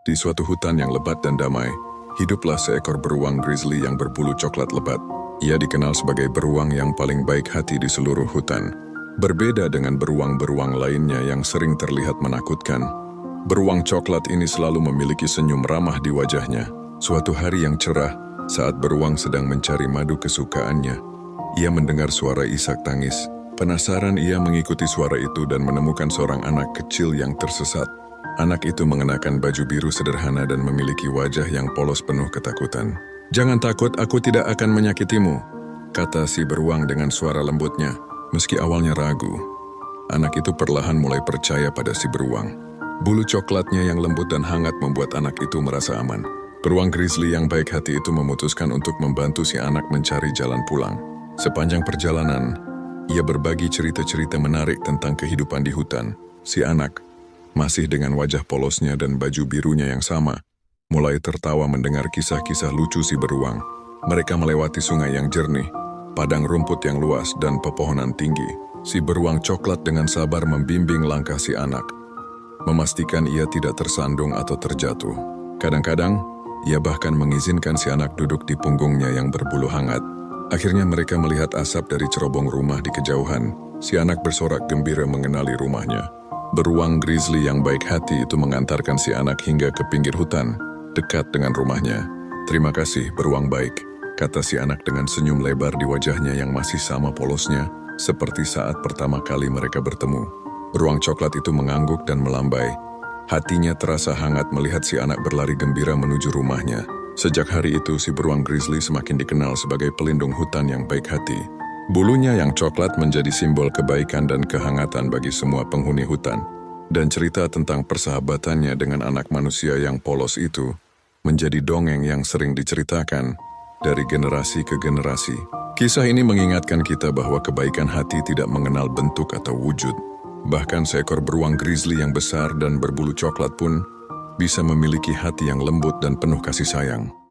Di suatu hutan yang lebat dan damai, hiduplah seekor beruang grizzly yang berbulu coklat lebat. Ia dikenal sebagai beruang yang paling baik hati di seluruh hutan. Berbeda dengan beruang-beruang lainnya yang sering terlihat menakutkan, beruang coklat ini selalu memiliki senyum ramah di wajahnya. Suatu hari yang cerah, saat beruang sedang mencari madu kesukaannya, ia mendengar suara isak tangis. Penasaran, ia mengikuti suara itu dan menemukan seorang anak kecil yang tersesat. Anak itu mengenakan baju biru sederhana dan memiliki wajah yang polos penuh ketakutan. "Jangan takut, aku tidak akan menyakitimu," kata si beruang dengan suara lembutnya. Meski awalnya ragu, anak itu perlahan mulai percaya pada si beruang. Bulu coklatnya yang lembut dan hangat membuat anak itu merasa aman. Beruang grizzly yang baik hati itu memutuskan untuk membantu si anak mencari jalan pulang. Sepanjang perjalanan, ia berbagi cerita-cerita menarik tentang kehidupan di hutan. Si anak, masih dengan wajah polosnya dan baju birunya yang sama, mulai tertawa mendengar kisah-kisah lucu si beruang. Mereka melewati sungai yang jernih, padang rumput yang luas, dan pepohonan tinggi. Si beruang coklat dengan sabar membimbing langkah si anak, memastikan ia tidak tersandung atau terjatuh. Kadang-kadang, ia bahkan mengizinkan si anak duduk di punggungnya yang berbulu hangat. Akhirnya mereka melihat asap dari cerobong rumah di kejauhan. Si anak bersorak gembira mengenali rumahnya. Beruang grizzly yang baik hati itu mengantarkan si anak hingga ke pinggir hutan, dekat dengan rumahnya. "Terima kasih, beruang baik," kata si anak dengan senyum lebar di wajahnya yang masih sama polosnya, seperti saat pertama kali mereka bertemu. Beruang coklat itu mengangguk dan melambai. Hatinya terasa hangat melihat si anak berlari gembira menuju rumahnya. Sejak hari itu, si beruang grizzly semakin dikenal sebagai pelindung hutan yang baik hati. Bulunya yang coklat menjadi simbol kebaikan dan kehangatan bagi semua penghuni hutan. Dan cerita tentang persahabatannya dengan anak manusia yang polos itu menjadi dongeng yang sering diceritakan dari generasi ke generasi. Kisah ini mengingatkan kita bahwa kebaikan hati tidak mengenal bentuk atau wujud. Bahkan seekor beruang grizzly yang besar dan berbulu coklat pun bisa memiliki hati yang lembut dan penuh kasih sayang.